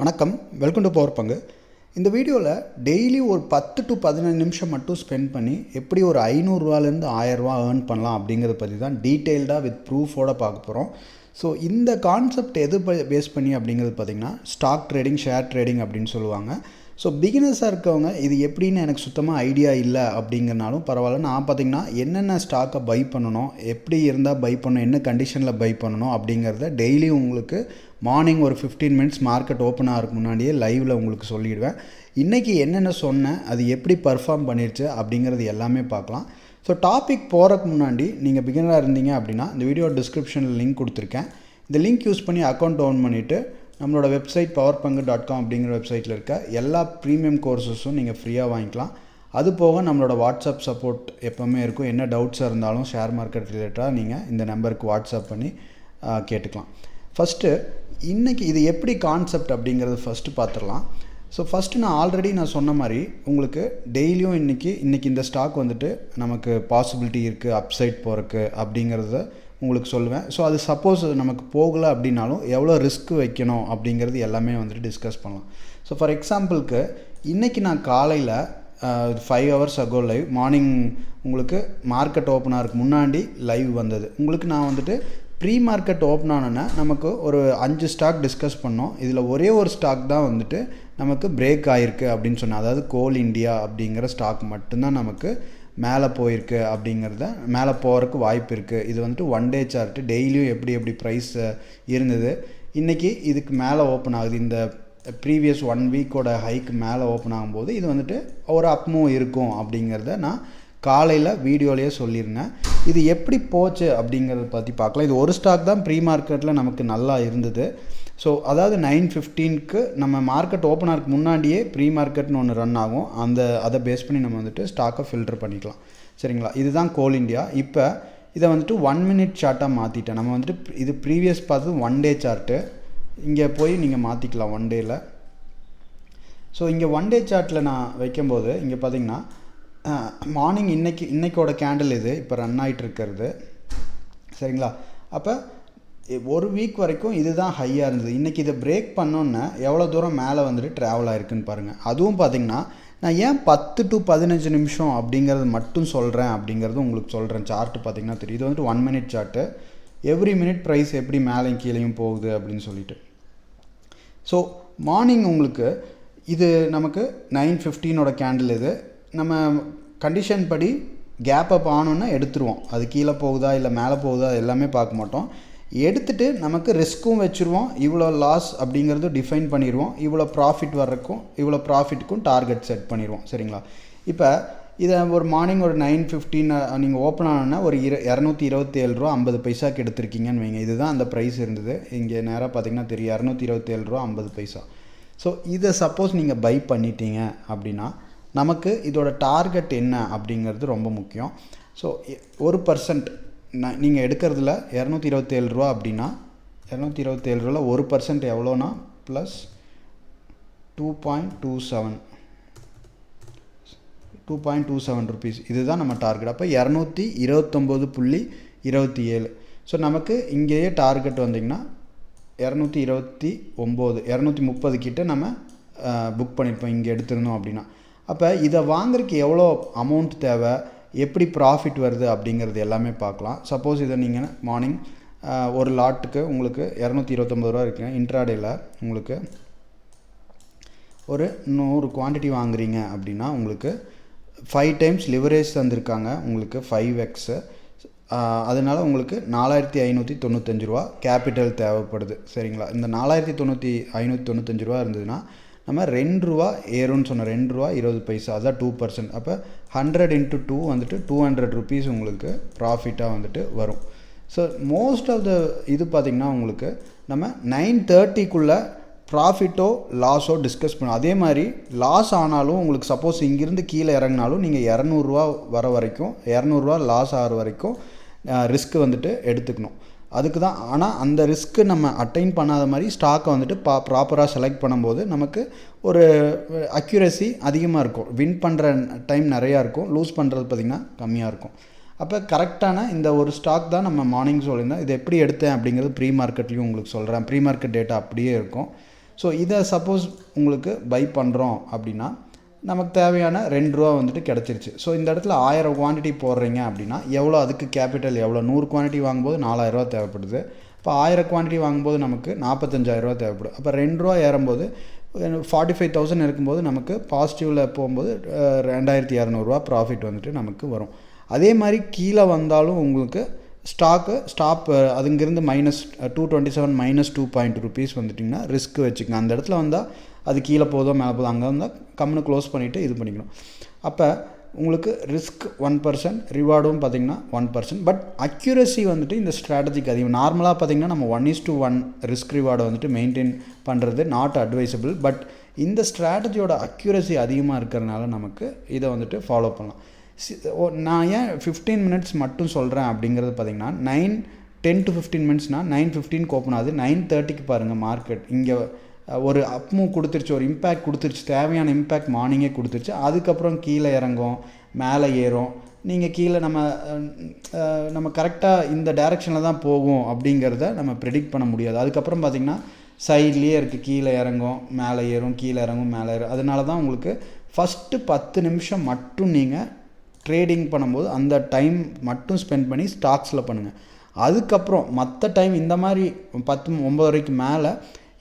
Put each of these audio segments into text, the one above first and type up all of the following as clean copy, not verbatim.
வணக்கம், welcome to power பங்கு. இந்த வீடியோவில் டெய்லி ஒரு 10 to 15 நிமிஷம் மட்டும் ஸ்பெண்ட் பண்ணி எப்படி ஒரு 500ரூவாலேருந்து 1000 ஏர்ன் பண்ணலாம் அப்படிங்கிறத பற்றி தான் டீட்டெயில்டாக வித் ப்ரூஃபோடு பார்க்க போகிறோம். ஸோ இந்த கான்செப்ட் எது பேஸ் பண்ணி அப்படிங்கிறது பார்த்திங்கன்னா ஸ்டாக் ட்ரேடிங், ஷேர் ட்ரேடிங் அப்படின்னு சொல்லுவாங்க. ஸோ பிகினர்ஸாக இருக்கவங்க இது எப்படின்னு எனக்கு சுத்தமாக ஐடியா இல்லை அப்படிங்கிறனாலும் பரவாயில்ல, நான் பார்த்திங்கன்னா என்னென்ன ஸ்டாக்கை பை பண்ணணும், எப்படி இருந்தால் பை பண்ணணும், என்ன கண்டிஷனில் பை பண்ணணும் அப்படிங்கிறத டெய்லி உங்களுக்கு மார்னிங் ஒரு 15 மினிட்ஸ் மார்க்கெட் ஓப்பன் ஆகிறதுக்கு முன்னாடியே லைவில் உங்களுக்கு சொல்லிடுவேன். இன்றைக்கி என்னென்ன சொன்னேன், அது எப்படி பர்ஃபார்ம் பண்ணிருச்சு அப்படிங்கிறது எல்லாமே பார்க்கலாம். ஸோ டாபிக் போகிறதுக்கு முன்னாடி நீங்கள் பிகினராக இருந்தீங்க அப்படின்னா இந்த வீடியோ டிஸ்கிரிப்ஷனில் லிங்க் கொடுத்துருக்கேன். இந்த லிங்க் யூஸ் பண்ணி அக்கௌண்ட் ஓன் பண்ணிவிட்டு நம்மளோட வெப்சைட் powerpangu.com அப்படிங்கிற வெப்சைட்டில் இருக்க எல்லா ப்ரீமியம் கோர்ஸஸும் நீங்கள் ஃப்ரீயாக வாங்கிக்கலாம். அது போக நம்மளோட வாட்ஸ்அப் சப்போர்ட் எப்போவுமே இருக்கும். என்ன டவுட்ஸாக இருந்தாலும் ஷேர் மார்க்கெட் ரிலேட்டடாக நீங்கள் இந்த நம்பருக்கு வாட்ஸ்அப் பண்ணி கேட்டுக்கலாம். ஃபஸ்ட்டு இன்றைக்கி இது எப்படி கான்செப்ட் அப்படிங்கிறது ஃபஸ்ட்டு பார்த்துடலாம். ஸோ ஃபஸ்ட்டு நான் சொன்ன மாதிரி உங்களுக்கு டெய்லியும் இன்றைக்கி இந்த ஸ்டாக் வந்துட்டு நமக்கு பாசிபிலிட்டி இருக்குது அப்சைட் போகிறதுக்கு அப்படிங்கிறத உங்களுக்கு சொல்லுவேன். ஸோ அது சப்போஸ் நமக்கு போகலை அப்படின்னாலும் எவ்வளோ ரிஸ்க் வைக்கணும் அப்படிங்கிறது எல்லாமே வந்துட்டு டிஸ்கஸ் பண்ணலாம். ஸோ ஃபார் எக்ஸாம்பிளுக்கு இன்றைக்கி நான் காலையில் 5 hours ago லைவ், மார்னிங் உங்களுக்கு மார்க்கெட் ஓப்பன் ஆகிறதுக்கு முன்னாடி லைவ் வந்தது. உங்களுக்கு நான் வந்துட்டு ப்ரீ மார்க்கெட் ஓப்பன் ஆனோன்னா நமக்கு ஒரு 5 ஸ்டாக் டிஸ்கஸ் பண்ணோம். இதில் ஒரே ஒரு ஸ்டாக் தான் வந்துட்டு நமக்கு பிரேக் ஆகிருக்கு அப்படின்னு சொன்னேன். அதாவது கோல் இண்டியா அப்படிங்கிற ஸ்டாக் மட்டும்தான் நமக்கு மேலே போயிருக்கு அப்படிங்கிறத, மேலே போகிறதுக்கு வாய்ப்பு இருக்குது. இது வந்துட்டு 1 day சார்ட்டு, டெய்லியும் எப்படி ப்ரைஸ் இருந்தது, இன்றைக்கி இதுக்கு மேலே ஓப்பன் ஆகுது. இந்த ப்ரீவியஸ் 1 வீக்கோட ஹைக்கு மேலே ஓப்பன் ஆகும்போது இது வந்துட்டு ஒரு அப்மூவ் இருக்கும் அப்படிங்கிறத நான் காலையில் வீடியோலேயே சொல்லியிருந்தேன். இது எப்படி போச்சு அப்படிங்கிறத பற்றி பார்க்கலாம். இது ஒரு ஸ்டாக் தான் ப்ரீ மார்க்கெட்டில் நமக்கு நல்லா இருந்தது. ஸோ அதாவது 9:15க்கு நம்ம மார்க்கெட் ஓப்பன் ஆகிறதுக்கு முன்னாடியே ப்ரீ மார்க்கெட்னு ஒன்று ரன் ஆகும். அதை பேஸ் பண்ணி நம்ம வந்துட்டு ஸ்டாக்கை ஃபில்டர் பண்ணிக்கலாம். சரிங்களா, இதுதான் கோல் இண்டியா. இப்போ இதை வந்துட்டு 1 minute சார்ட்டாக மாற்றிட்டேன். நம்ம வந்துட்டு இது ப்ரீவியஸ் பார்த்தது 1 day சார்ட்டு, இங்கே போய் நீங்கள் மாற்றிக்கலாம் 1 dayயில். ஸோ இங்கே 1 day சார்ட்டில் நான் வைக்கும்போது இங்கே பார்த்திங்கன்னா மார்னிங் இன்றைக்கோட கேண்டில் இது இப்போ ரன் ஆகிட்டு இருக்கிறது. சரிங்களா, அப்போ ஒரு வீக் வரைக்கும் இதுதான் ஹையாக இருந்தது. இன்றைக்கி இதை பிரேக் பண்ணோன்னே எவ்வளோ தூரம் மேலே வந்துட்டு ட்ராவல் ஆகிருக்குன்னு பாருங்கள். அதுவும் பார்த்திங்கன்னா நான் ஏன் 10 to 15 நிமிஷம் அப்படிங்கிறது மட்டும் சொல்கிறேன் அப்படிங்கிறது உங்களுக்கு சொல்கிறேன். சார்ட்டு பார்த்திங்கன்னா தெரியும். இது வந்துட்டு 1 minute chart. Every minute price எப்படி மேலேயும் கீழேயும் போகுது அப்படின்னு சொல்லிட்டு. ஸோ மார்னிங் உங்களுக்கு இது நமக்கு 9:15ஓட கேண்டில். இது நம்ம கண்டிஷன் படி கேப் அப் ஆனோன்னா எடுத்துருவோம். அது கீழே போகுதா இல்லை மேலே போகுதா எல்லாமே பார்க்க மாட்டோம். எடுத்துகிட்டு நமக்கு ரிஸ்க்கும் வச்சுருவோம். இவ்வளோ லாஸ் அப்படிங்கிறது டிஃபைன் பண்ணிடுவோம். இவ்வளோ ப்ராஃபிட் வர்றதுக்கும் இவ்வளோ ப்ராஃபிட்டுக்கும் டார்கெட் செட் பண்ணிடுவோம். சரிங்களா, இப்போ இதை ஒரு மார்னிங் ஒரு 9:15 நீங்கள் ஓப்பன் ஆனோன்னா ஒரு 227 ரூபா 50 பைசாக்கு எடுத்திருக்கீங்கன்னு வைங்க. இதுதான் அந்த ப்ரைஸ் இருந்தது. இங்கே நேராக பார்த்திங்கன்னா தெரியும் 227 ரூபா 50 பைசா. ஸோ இதை சப்போஸ் நீங்கள் பை பண்ணிட்டீங்க அப்படின்னா நமக்கு இதோட டார்கெட் என்ன அப்படிங்கிறது ரொம்ப முக்கியம். ஸோ 1% நீங்கள் எடுக்கிறதுல 227 ரூபா அப்படின்னா 227 ரூபாவில் 1% எவ்வளோனா ப்ளஸ் 2.27 ருபீஸ். இதுதான் நம்ம டார்கெட். அப்போ 229.27. ஸோ நமக்கு இங்கேயே டார்கெட் வந்திங்கன்னா 229 கிட்ட நம்ம புக் பண்ணியிருப்போம் இங்கே எடுத்துருந்தோம் அப்படின்னா. அப்போ இதை வாங்குறதுக்கு எவ்வளோ அமௌண்ட் தேவை, எப்படி ப்ராஃபிட் வருது அப்படிங்கிறது எல்லாமே பார்க்கலாம். சப்போஸ் இதை நீங்கள் மார்னிங் ஒரு லாட்டுக்கு உங்களுக்கு 229 ரூபா இருக்குங்க. இன்ட்ராடேயில் உங்களுக்கு ஒரு 100 குவான்டிட்டி வாங்குறீங்க அப்படின்னா உங்களுக்கு 5 times லிவரேஜ் தந்திருக்காங்க, உங்களுக்கு 5x. அதனால் உங்களுக்கு 4595 ரூபா கேபிட்டல் தேவைப்படுது. சரிங்களா, இந்த 4595 ரூபா இருந்ததுன்னா நம்ம 2 ரூபா ஏறும்னு சொன்ன 2 ரூபா 20 பைசா, அதான் 2%. அப்போ 100 into 2 வந்துட்டு 200 ருபீஸ் உங்களுக்கு ப்ராஃபிட்டாக வந்துட்டு வரும். ஸோ மோஸ்ட் ஆஃப் த இது பார்த்திங்கன்னா உங்களுக்கு நம்ம 9:30க்குள்ளே ப்ராஃபிட்டோ லாஸோ டிஸ்கஸ் பண்ணோம். அதே மாதிரி லாஸ் ஆனாலும் உங்களுக்கு சப்போஸ் இங்கேருந்து கீழே இறங்கினாலும் நீங்கள் 200 ரூபா வர வரைக்கும் 200 ரூபா லாஸ் ஆகிற வரைக்கும் ரிஸ்க் வந்துட்டு எடுத்துக்கணும். அதுக்கு தான். ஆனால் அந்த ரிஸ்க்கு நம்ம அட்டைன் பண்ணாத மாதிரி ஸ்டாக்கை வந்துட்டு ப்ராப்பராக செலக்ட் பண்ணும்போது நமக்கு ஒரு அக்யூரசி அதிகமாக இருக்கும். வின் பண்ணுற டைம் நிறையா இருக்கும், லூஸ் பண்ணுறது பார்த்திங்கன்னா கம்மியாக இருக்கும். அப்போ கரெக்டான இந்த ஒரு ஸ்டாக் தான் நம்ம மார்னிங் சொல்லியிருந்தோம். இது எப்படி எடுத்தேன் அப்படிங்கிறது ப்ரீ மார்க்கெட்லேயும் உங்களுக்கு சொல்கிறேன். ப்ரீ மார்க்கெட் டேட்டா அப்படியே இருக்கும். ஸோ இதை சப்போஸ் உங்களுக்கு பை பண்ணுறோம் அப்படின்னா நமக்கு தேவையான 2 ரூபா வந்துட்டு கிடச்சிருச்சு. ஸோ இந்த இடத்துல 1000 குவான்டிட்டி போடுறீங்க அப்படின்னா எவ்வளோ அதுக்கு கேபிட்டல் எவ்வளோ 100 குவான்டிட்டி வாங்கும்போது 4000 தேவைப்படுது. இப்போ 1000 குவான்டிட்டி வாங்கும்போது நமக்கு 45000 தேவைப்படும். அப்போ 2 ரூபா ஏறும்போது 45,000 இருக்கும்போது நமக்கு பாசிட்டிவில் போகும்போது 2200 ப்ராஃபிட் வந்துட்டு நமக்கு வரும். அதே மாதிரி கீழே வந்தாலும் உங்களுக்கு ஸ்டாப் அதுங்கிருந்து -227 -2.2 rupees வந்துட்டிங்கன்னா ரிஸ்க் வச்சுக்கங்க. அந்த இடத்துல வந்தால் அது கீழே போதோ மேலே போதோ அங்கே வந்தால் கம்முன்னு க்ளோஸ் பண்ணிவிட்டு இது பண்ணிக்கணும். அப்போ உங்களுக்கு ரிஸ்க் 1%, ரிவார்டும் பார்த்திங்கன்னா 1%. பட் அக்யூரசி வந்துட்டு இந்த ஸ்ட்ராட்டஜிக்கு அதிகம். நார்மலாக பார்த்திங்கன்னா நம்ம 1:1 ரிஸ்க் ரிவார்டை வந்துட்டு மெயின்டைன் பண்ணுறது நாட் அட்வைசபிள். பட் இந்த ஸ்ட்ராட்டஜியோட அக்யூரசி அதிகமாக இருக்கிறதுனால நமக்கு இதை வந்துட்டு ஃபாலோ பண்ணலாம். நான் ஏன் 15 minutes மட்டும் சொல்கிறேன் அப்படிங்கிறது பார்த்திங்கன்னா 10 to 15 minutesனால் 9:15 ஓப்பன் ஆகுது. 9:30 பாருங்கள் மார்க்கெட் இங்கே ஒரு அப் மூவ் கொடுத்துருச்சு, ஒரு இம்பேக்ட் கொடுத்துருச்சு, தேவையான இம்பேக்ட் மார்னிங்கே கொடுத்துருச்சு. அதுக்கப்புறம் கீழே இறங்கும், மேலே ஏறும். நீங்கள் கீழே நம்ம கரெக்டாக இந்த டைரெக்ஷனில் தான் போகும் அப்படிங்கிறத நம்ம ப்ரெடிக்ட் பண்ண முடியாது. அதுக்கப்புறம் பார்த்திங்கன்னா சைட்லேயே இருக்குது, கீழே இறங்கும் மேலே ஏறும், கீழே இறங்கும் மேலே ஏறும். அதனால தான் உங்களுக்கு ஃபஸ்ட்டு 10 நிமிஷம் மட்டும் நீங்கள் ட்ரேடிங் பண்ணும்போது அந்த டைம் மட்டும் ஸ்பெண்ட் பண்ணி ஸ்டாக்ஸில் பண்ணுங்கள். அதுக்கப்புறம் மற்ற டைம் இந்த மாதிரி 10-9 வரைக்கும் மேலே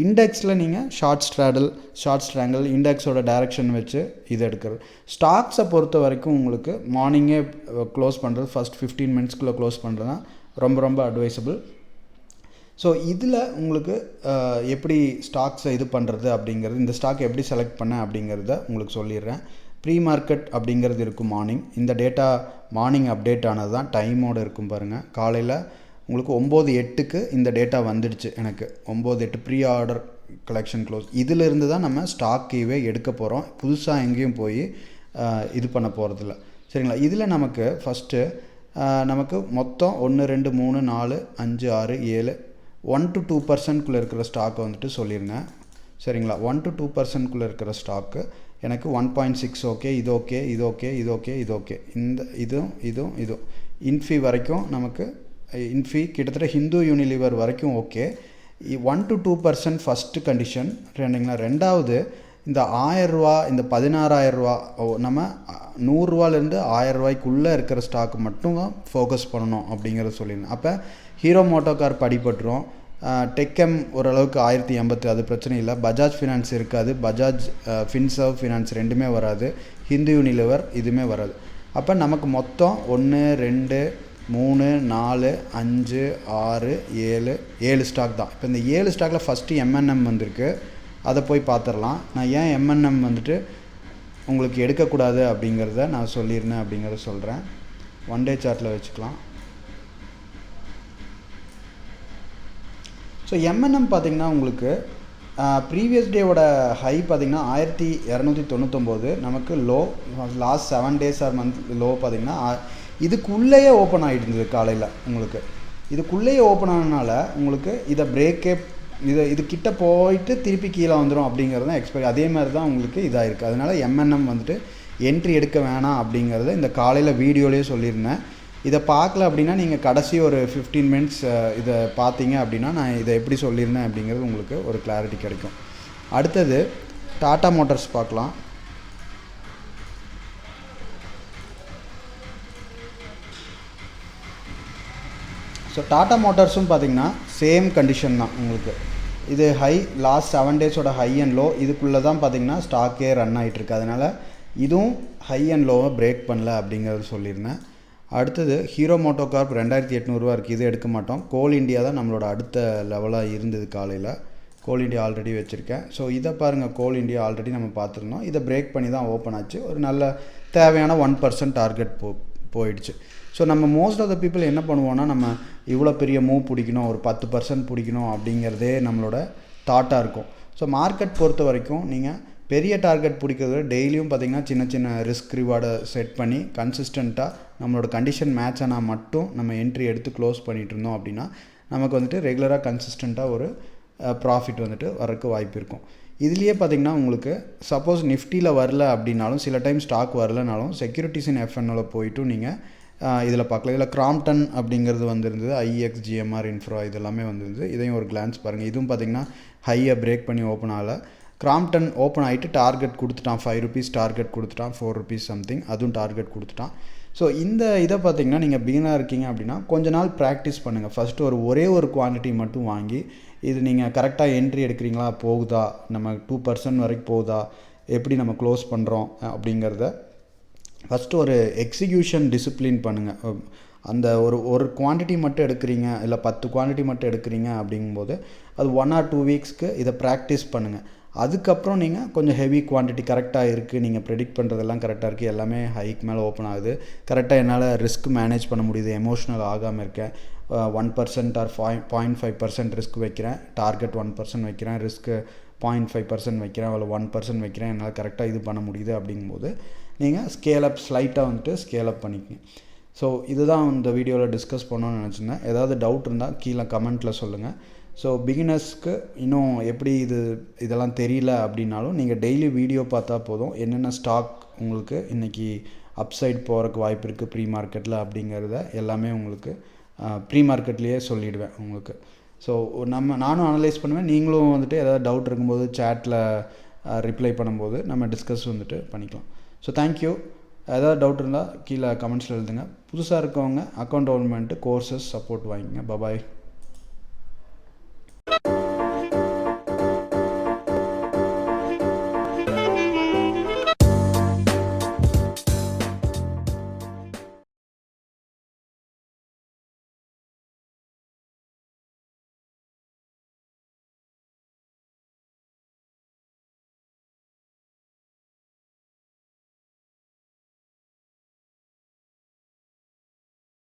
இண்டெக்ஸில் நீங்கள் ஷார்ட் ஸ்ட்ராங்கிள் இண்டெக்ஸோட டைரெக்ஷன் வச்சு இதை எடுக்கிறது. ஸ்டாக்ஸை பொறுத்த வரைக்கும் உங்களுக்கு மார்னிங்கே க்ளோஸ் பண்ணுறது, ஃபஸ்ட் 15 minutesக்குள்ளே க்ளோஸ் பண்ணுறது தான் ரொம்ப அட்வைசபிள். ஸோ இதில் உங்களுக்கு எப்படி ஸ்டாக்ஸை இது பண்ணுறது அப்படிங்கிறது, இந்த ஸ்டாக் எப்படி செலக்ட் பண்ண அப்படிங்கிறத உங்களுக்கு சொல்லிடுறேன். ப்ரீ மார்க்கெட் அப்படிங்கிறது இருக்கும் மார்னிங். இந்த டேட்டா மார்னிங் அப்டேட் ஆனது தான், டைமோடு இருக்கும் பாருங்கள். காலையில் உங்களுக்கு 9:08 இந்த டேட்டா வந்துடுச்சு. எனக்கு 9:08 ப்ரீ ஆர்டர் கலெக்ஷன் க்ளோஸ். இதிலிருந்து தான் நம்ம ஸ்டாக் கீவே எடுக்க போகிறோம். புதுசாக எங்கேயும் போய் இது பண்ண போகிறதில்ல, சரிங்களா? இதில் நமக்கு ஃபஸ்ட்டு நமக்கு மொத்தம் 1 2 3 4 5 6 7 1 to 2% இருக்கிற ஸ்டாக்கை வந்துட்டு சொல்லியிருந்தேன், சரிங்களா? 1 to 2% இருக்கிற ஸ்டாக்கு எனக்கு 1.6 ஓகே, இது ஓகே, இது ஓகே, இது ஓகே, இது ஓகே, இந்த இதுவும் இன்ஃபி வரைக்கும் நமக்கு இன்ஃபி கிட்டத்தட்ட ஹிந்து யூனிலிவர் வரைக்கும் ஓகே. 1 to 2% ஃபஸ்ட்டு கண்டிஷன், ரெண்டுங்களா? ரெண்டாவது இந்த 1000 ரூபா, இந்த 16,000 ரூபா, நம்ம 100 ரூபாலேருந்து 1000 ரூபாய்க்குள்ளே இருக்கிற ஸ்டாக் மட்டும் ஃபோக்கஸ் பண்ணணும் அப்படிங்கிறத சொல்லியிருந்தேன். அப்போ ஹீரோ மோட்டோகார் படிப்பட்டுரும், டெக்எம் ஓரளவுக்கு 1080 அது பிரச்சனை இல்லை. பஜாஜ் ஃபினான்ஸ் இருக்காது, பஜாஜ் ஃபின்சர்வ் ஃபினான்ஸ் ரெண்டுமே வராது, ஹிந்து யூனிலிவர் இதுவுமே வராது. அப்போ நமக்கு மொத்தம் 1 2 3 4 5 6 7 ஸ்டாக் தான். இப்போ இந்த 7 ஸ்டாக்கில் ஃபஸ்ட்டு எம்என்எம் வந்திருக்கு, அதை போய் பார்த்துடலாம். நான் ஏன் எம்என்எம் வந்துட்டு உங்களுக்கு எடுக்கக்கூடாது அப்படிங்கிறத நான் சொல்லியிருந்தேன் அப்படிங்கிறத சொல்கிறேன். 1 day சார்ட்டில் வச்சுக்கலாம். ஸோ எம்என்எம் பார்த்திங்கன்னா உங்களுக்கு ப்ரீவியஸ் டேவோட ஹை பார்த்திங்கன்னா 1299, நமக்கு low last 7 days R month low பார்த்திங்கன்னா இதுக்குள்ளேயே ஓப்பன் ஆகிட்டு இருந்தது. காலையில் உங்களுக்கு இதுக்குள்ளேயே ஓப்பன் ஆனதுனால உங்களுக்கு இதை பிரேக்கே இது கிட்ட போயிட்டு திருப்பி கீழே வந்துடும் அப்படிங்கிறது தான் எக்ஸ்பெக்ட். அதே மாதிரி தான் உங்களுக்கு இதாக இருக்குது. அதனால் எம்என்எம் வந்துட்டு என்ட்ரி எடுக்க வேணாம் அப்படிங்கிறத இந்த காலையில் வீடியோலேயே சொல்லியிருந்தேன். இதை பார்க்கல அப்படின்னா நீங்கள் கடைசி ஒரு 15 minutes இதை பார்த்தீங்க அப்படின்னா நான் இதை எப்படி சொல்லியிருந்தேன் அப்படிங்கிறது உங்களுக்கு ஒரு கிளாரிட்டி கிடைக்கும். அடுத்தது டாடா மோட்டார்ஸ் பார்க்கலாம். ஸோ டாடா மோட்டார்ஸும் பார்த்திங்கன்னா சேம் கண்டிஷன் தான். உங்களுக்கு இது high last 7 days high and low இதுக்குள்ளே தான் பார்த்திங்கன்னா ஸ்டாக்கே ரன் ஆகிட்டுருக்கு. அதனால் இதுவும் ஹை அண்ட் லோவை பிரேக் பண்ணல அப்படிங்கிறது சொல்லியிருந்தேன். அடுத்தது ஹீரோ மோட்டோகார்ப் 2800 இருக்குது, இது எடுக்க மாட்டோம். கோல் இண்டியா தான் நம்மளோட அடுத்த லெவலாக இருந்தது. காலையில் கோல் இண்டியா ஆல்ரெடி வச்சுருக்கேன். ஸோ இதை பாருங்கள், கோல் இண்டியா ஆல்ரெடி நம்ம பார்த்துருந்தோம். இதை பிரேக் பண்ணி தான் ஓப்பன் ஆச்சு. ஒரு நல்ல தேவையான 1% டார்கெட் போயிடுச்சு. ஸோ நம்ம மோஸ்ட் ஆஃப் த பீப்புள் என்ன பண்ணுவோன்னா, நம்ம இவ்வளோ பெரிய மூவ் பிடிக்கணும், ஒரு 10% பிடிக்கணும் அப்படிங்கிறதே நம்மளோட தாட்டாக இருக்கும். ஸோ மார்க்கெட் பொறுத்த வரைக்கும் நீங்கள் பெரிய டார்கெட் பிடிக்கிறது டெய்லியும் பார்த்திங்கன்னா சின்ன சின்ன ரிஸ்க் ரிவார்டை செட் பண்ணி கன்சிஸ்டண்ட்டாக நம்மளோட கண்டிஷன் மேட்ச் ஆனால் மட்டும் நம்ம என்ட்ரி எடுத்து க்ளோஸ் பண்ணிகிட்டு இருந்தோம் அப்படின்னா நமக்கு வந்துட்டு ரெகுலராக கன்சிஸ்டண்ட்டாக ஒரு ப்ராஃபிட் வந்துட்டு வரக்கு வாய்ப்பு இருக்கும். இதுலேயே பார்த்திங்கன்னா உங்களுக்கு சப்போஸ் நிஃப்டியில் வரல அப்படின்னாலும், சில டைம் ஸ்டாக் வரலனாலும் செக்யூரிட்டிஸ் இன் எஃப்என்ஓவில் போய்ட்டு நீங்கள் இதில் பார்க்கலாம். இதில் கிராம்டன் அப்படிங்கிறது வந்திருந்தது, IXGMR இன்ஃப்ரா இதெல்லாமே வந்திருந்தது. இதையும் ஒரு கிளான்ஸ் பாருங்கள். இதுவும் பார்த்திங்கன்னா ஹையை பிரேக் பண்ணி ஓப்பன் ஆகலை. கிராம்டன் ஓப்பன் ஆகிட்டு டார்கெட் கொடுத்துட்டான், ₹5 டார்கெட் கொடுத்துட்டான், ₹4 சம்திங் அதுவும் டார்கெட் கொடுத்துட்டான். ஸோ இந்த இதை பார்த்திங்கன்னா நீங்கள் பிகினாக இருக்கீங்க அப்படின்னா கொஞ்ச நாள் ப்ராக்டிஸ் பண்ணுங்கள். ஃபஸ்ட்டு ஒரே ஒரு குவான்டிட்டி மட்டும் வாங்கி இது நீங்கள் கரெக்டாக என்ட்ரி எடுக்கிறீங்களா, போகுதா, நம்ம 2% வரைக்கும் போகுதா, எப்படி நம்ம க்ளோஸ் பண்ணுறோம் அப்படிங்கிறத ஃபஸ்ட்டு ஒரு எக்ஸிக்யூஷன் டிசிப்ளின் பண்ணுங்கள். அந்த ஒரு குவான்டிட்டி மட்டும் எடுக்கிறீங்க, இல்லை 10 குவான்டிட்டி மட்டும் எடுக்கிறீங்க அப்படிங்கும்போது அது 1 or 2 வீக்ஸ்க்கு இதை ப்ராக்டிஸ் பண்ணுங்கள். அதுக்கப்புறம் நீங்கள் கொஞ்சம் ஹெவி குவான்டிட்டி கரெக்டாக இருக்குது, நீங்கள் ப்ரெடிக்ட் பண்ணுறதெல்லாம் கரெக்டாக இருக்குது, எல்லாமே ஹைக்கு மேலே ஓப்பன் ஆகுது, கரெக்டாக என்னால் ரிஸ்க் மேனேஜ் பண்ண முடியுது, எமோஷ்னல் ஆகாமல் இருக்கேன், 1% or 0.5% ரிஸ்க் வைக்கிறேன், டார்கெட் 1% வைக்கிறேன், ரிஸ்க்கு 0.5% வைக்கிறேன், அவ்வளோ 1% வைக்கிறேன், என்னால் கரெக்டாக இது பண்ண முடியுது அப்படிங்கும்போது நீங்கள் ஸ்கேலப் ஸ்லைட்டாக வந்துட்டு ஸ்கேலப் பண்ணிக்கங்க. ஸோ இதுதான் இந்த வீடியோவில் டிஸ்கஸ் பண்ணணும்னு நினச்சிருந்தேன். ஏதாவது டவுட் இருந்தால் கீழே கமெண்ட்டில் சொல்லுங்கள். ஸோ பிகினர்ஸ்க்கு இன்னும் எப்படி இதெல்லாம் தெரியல அப்படின்னாலும் நீங்கள் டெய்லி வீடியோ பார்த்தா போதும். என்னென்ன ஸ்டாக் உங்களுக்கு இன்றைக்கி அப்சைட் போகிறதுக்கு வாய்ப்பு இருக்குது ப்ரீ மார்க்கெட்டில் அப்படிங்கிறத எல்லாமே உங்களுக்கு ப்ரீ மார்க்கெட்லேயே சொல்லிவிடுவேன் உங்களுக்கு. ஸோ நானும் அனலைஸ் பண்ணுவேன், நீங்களும் வந்துட்டு ஏதாவது டவுட் இருக்கும்போது சேட்டில் ரிப்ளை பண்ணும்போது நம்ம டிஸ்கஸ் வந்துட்டு பண்ணிக்கலாம். So thank you. ஏதாவது டவுட் இருந்தால் கீழே கமெண்ட்ஸில் எழுதுங்க. புதுசாக இருக்கவங்க அக்கௌண்ட் டெவலப்மெண்ட்டு கோர்சஸ் சப்போர்ட் வாங்கிங்க. பபாய்.